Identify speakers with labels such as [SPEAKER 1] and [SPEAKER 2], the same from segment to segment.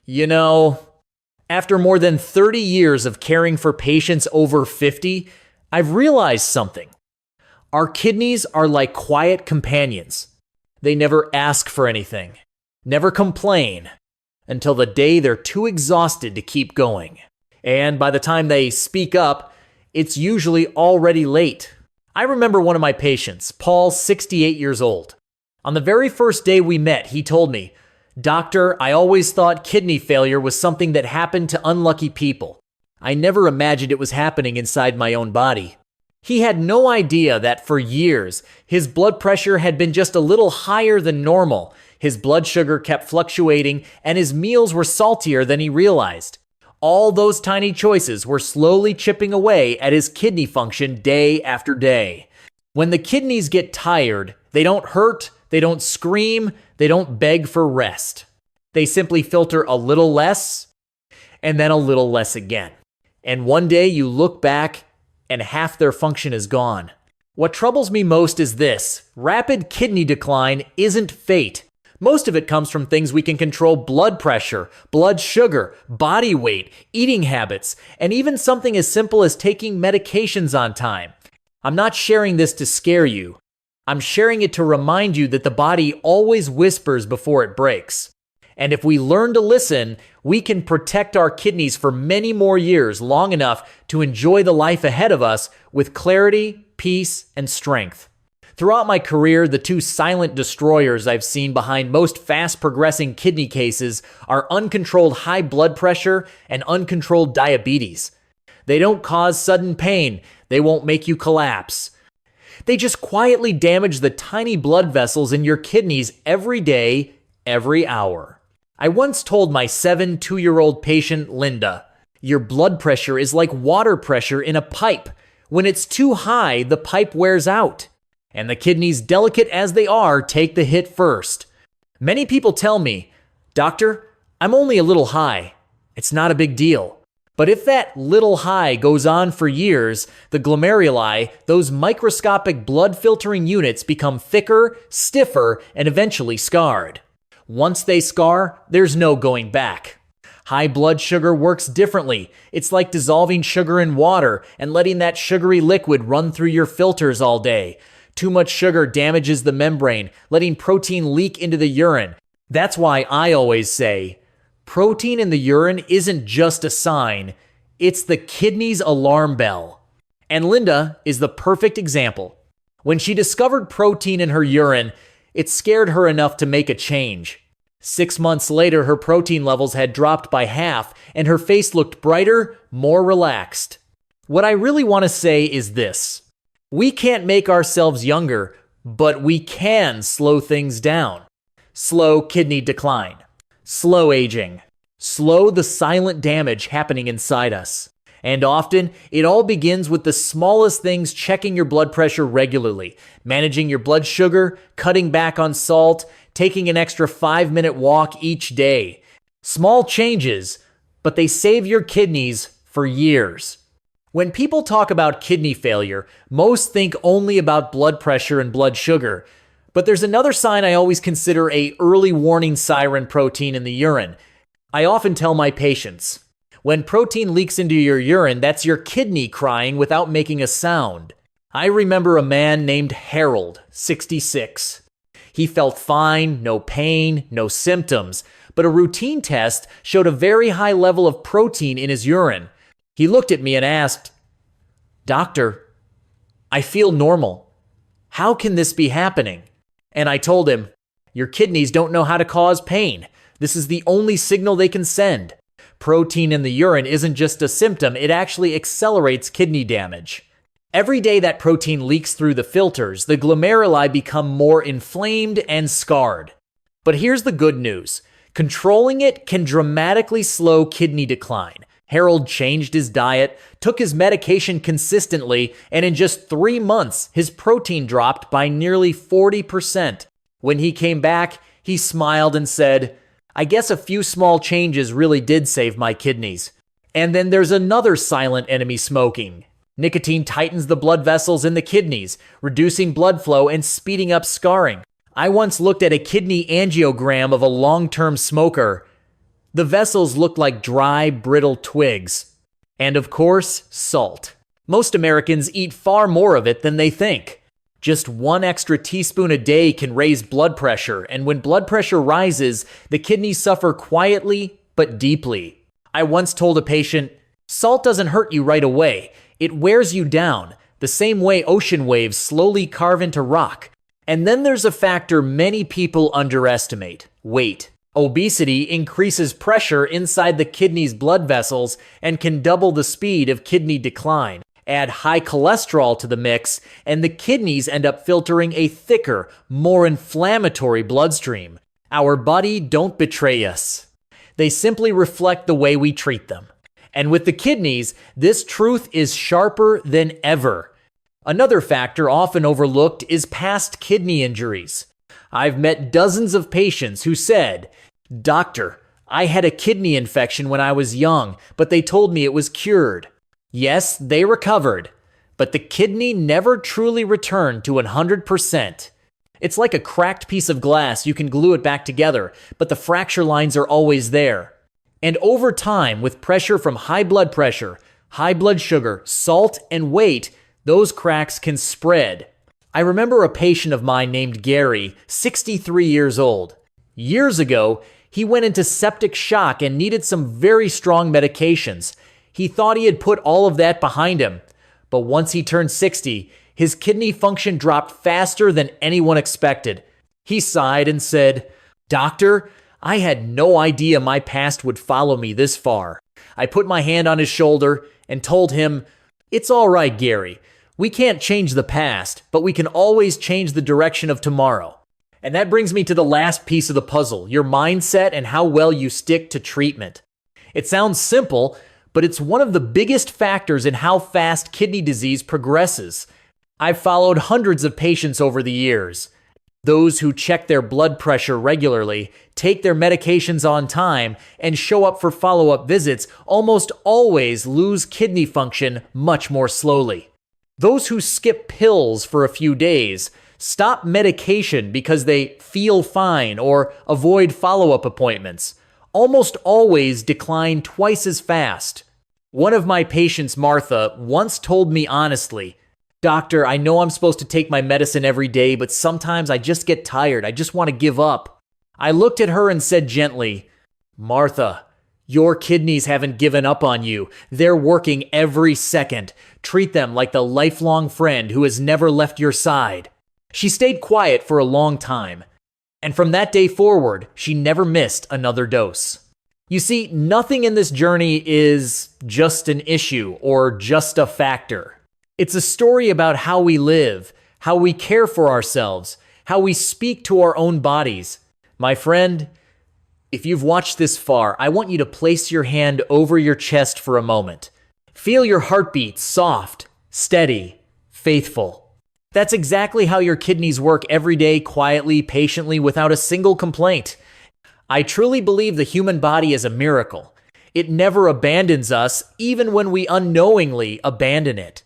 [SPEAKER 1] You know, after more than 30 years of caring for patients over 50, I've realized something. Our kidneys are like quiet companions. They never ask for anything, never complain, until the day they're too exhausted to keep going. And by the time they speak up, it's usually already late. I remember one of my patients, Paul, 68 years old. On the very first day we met, he told me, "Doctor, I always thought kidney failure was something that happened to unlucky people. I never imagined it was happening inside my own body." He had no idea that for years, his blood pressure had been just a little higher than normal, his blood sugar kept fluctuating, and his meals were saltier than he realized. All those tiny choices were slowly chipping away at his kidney function day after day. When the kidneys get tired, they don't hurt, they don't scream, they don't beg for rest. They simply filter a little less, and then a little less again. And one day you look back, and half their function is gone. What troubles me most is this: rapid kidney decline isn't fate. Most of it comes from things we can control: blood pressure, blood sugar, body weight, eating habits, and even something as simple as taking medications on time. I'm not sharing this to scare you. I'm sharing it to remind you that the body always whispers before it breaks. And if we learn to listen, we can protect our kidneys for many more years, long enough to enjoy the life ahead of us with clarity, peace, and strength. Throughout my career, the two silent destroyers I've seen behind most fast-progressing kidney cases are uncontrolled high blood pressure and uncontrolled diabetes. They don't cause sudden pain. They won't make you collapse. They just quietly damage the tiny blood vessels in your kidneys every day, every hour. I once told my 2-year-old patient, Linda, "Your blood pressure is like water pressure in a pipe. When it's too high, the pipe wears out. And the kidneys, delicate as they are, take the hit first." Many people tell me, "Doctor, I'm only a little high. It's not a big deal." But if that little high goes on for years, the glomeruli, those microscopic blood-filtering units, become thicker, stiffer, and eventually scarred. Once they scar, there's no going back. High blood sugar works differently. It's like dissolving sugar in water and letting that sugary liquid run through your filters all day. Too much sugar damages the membrane, letting protein leak into the urine. That's why I always say, protein in the urine isn't just a sign, it's the kidney's alarm bell. And Linda is the perfect example. When she discovered protein in her urine, it scared her enough to make a change. 6 months later, her protein levels had dropped by half, and her face looked brighter, more relaxed. What I really want to say is this: we can't make ourselves younger, but we can slow things down. Slow kidney decline. Slow aging. Slow the silent damage happening inside us. And often, it all begins with the smallest things: checking your blood pressure regularly, managing your blood sugar, cutting back on salt, taking an extra 5-minute walk each day. Small changes, but they save your kidneys for years. When people talk about kidney failure, most think only about blood pressure and blood sugar. But there's another sign I always consider an early warning siren: protein in the urine. I often tell my patients, when protein leaks into your urine, that's your kidney crying without making a sound. I remember a man named Harold, 66. He felt fine, no pain, no symptoms, but a routine test showed a very high level of protein in his urine. He looked at me and asked, "Doctor, I feel normal. How can this be happening?" And I told him, "Your kidneys don't know how to cause pain. This is the only signal they can send. Protein in the urine isn't just a symptom, it actually accelerates kidney damage. Every day that protein leaks through the filters, the glomeruli become more inflamed and scarred. But here's the good news. Controlling it can dramatically slow kidney decline. Harold changed his diet, took his medication consistently, and in just 3 months, his protein dropped by nearly 40%. When he came back, he smiled and said, "I guess a few small changes really did save my kidneys." And then there's another silent enemy: smoking. Nicotine tightens the blood vessels in the kidneys, reducing blood flow and speeding up scarring. I once looked at a kidney angiogram of a long-term smoker. The vessels look like dry, brittle twigs. And of course, salt. Most Americans eat far more of it than they think. Just 1 extra teaspoon a day can raise blood pressure, and when blood pressure rises, the kidneys suffer quietly but deeply. I once told a patient, "Salt doesn't hurt you right away. It wears you down, the same way ocean waves slowly carve into rock." And then there's a factor many people underestimate: weight. Obesity increases pressure inside the kidney's blood vessels and can double the speed of kidney decline. Add high cholesterol to the mix, and the kidneys end up filtering a thicker, more inflammatory bloodstream. Our body don't betray us. They simply reflect the way we treat them. And with the kidneys, this truth is sharper than ever. Another factor often overlooked is past kidney injuries. I've met dozens of patients who said, "Doctor, I had a kidney infection when I was young, but they told me it was cured." Yes, they recovered, but the kidney never truly returned to 100%. It's like a cracked piece of glass. You can glue it back together, but the fracture lines are always there. And over time, with pressure from high blood pressure, high blood sugar, salt, and weight, those cracks can spread. I remember a patient of mine named Gary, 63 years old. Years ago, he went into septic shock and needed some very strong medications. He thought he had put all of that behind him, but once he turned 60, his kidney function dropped faster than anyone expected. He sighed and said, "Doctor, I had no idea my past would follow me this far." I put my hand on his shoulder and told him, "It's all right, Gary. We can't change the past, but we can always change the direction of tomorrow." And that brings me to the last piece of the puzzle: your mindset and how well you stick to treatment. It sounds simple, but it's one of the biggest factors in how fast kidney disease progresses. I've followed hundreds of patients over the years. Those who check their blood pressure regularly, take their medications on time, and show up for follow-up visits almost always lose kidney function much more slowly. Those who skip pills for a few days, stop medication because they feel fine, or avoid follow-up appointments, almost always decline twice as fast. One of my patients, Martha, once told me honestly, "Doctor, I know I'm supposed to take my medicine every day, but sometimes I just get tired. I just want to give up." I looked at her and said gently, "Martha, your kidneys haven't given up on you. They're working every second. Treat them like the lifelong friend who has never left your side." She stayed quiet for a long time. And from that day forward, she never missed another dose. You see, nothing in this journey is just an issue or just a factor. It's a story about how we live, how we care for ourselves, how we speak to our own bodies. My friend, if you've watched this far, I want you to place your hand over your chest for a moment. Feel your heartbeat soft, steady, faithful. That's exactly how your kidneys work every day, quietly, patiently, without a single complaint. I truly believe the human body is a miracle. It never abandons us, even when we unknowingly abandon it.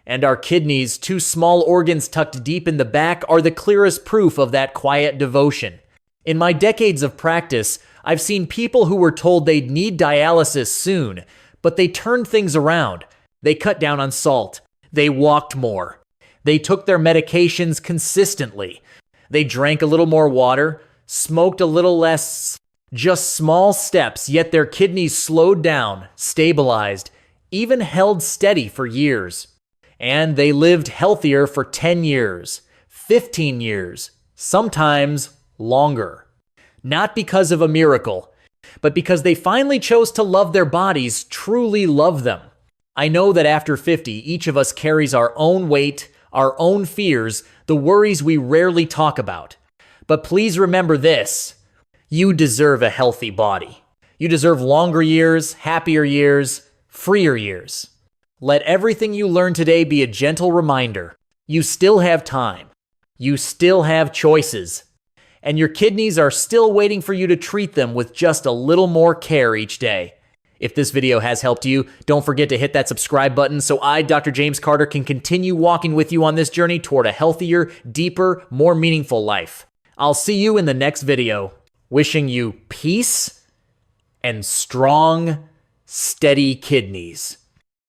[SPEAKER 1] And our kidneys, 2 small organs tucked deep in the back, are the clearest proof of that quiet devotion. In my decades of practice, I've seen people who were told they'd need dialysis soon, but they turned things around. They cut down on salt. They walked more. They took their medications consistently. They drank a little more water, smoked a little less. Just small steps, yet their kidneys slowed down, stabilized, even held steady for years. And they lived healthier for 10 years, 15 years, sometimes longer. Not because of a miracle, but because they finally chose to love their bodies, truly love them. I know that after 50, each of us carries our own weight, our own fears, the worries we rarely talk about. But please remember this: you deserve a healthy body. You deserve longer years, happier years, freer years. Let everything you learn today be a gentle reminder. You still have time. You still have choices. And your kidneys are still waiting for you to treat them with just a little more care each day. If this video has helped you, don't forget to hit that subscribe button so I, Dr. James Carter, can continue walking with you on this journey toward a healthier, deeper, more meaningful life. I'll see you in the next video. Wishing you peace and strong, steady kidneys.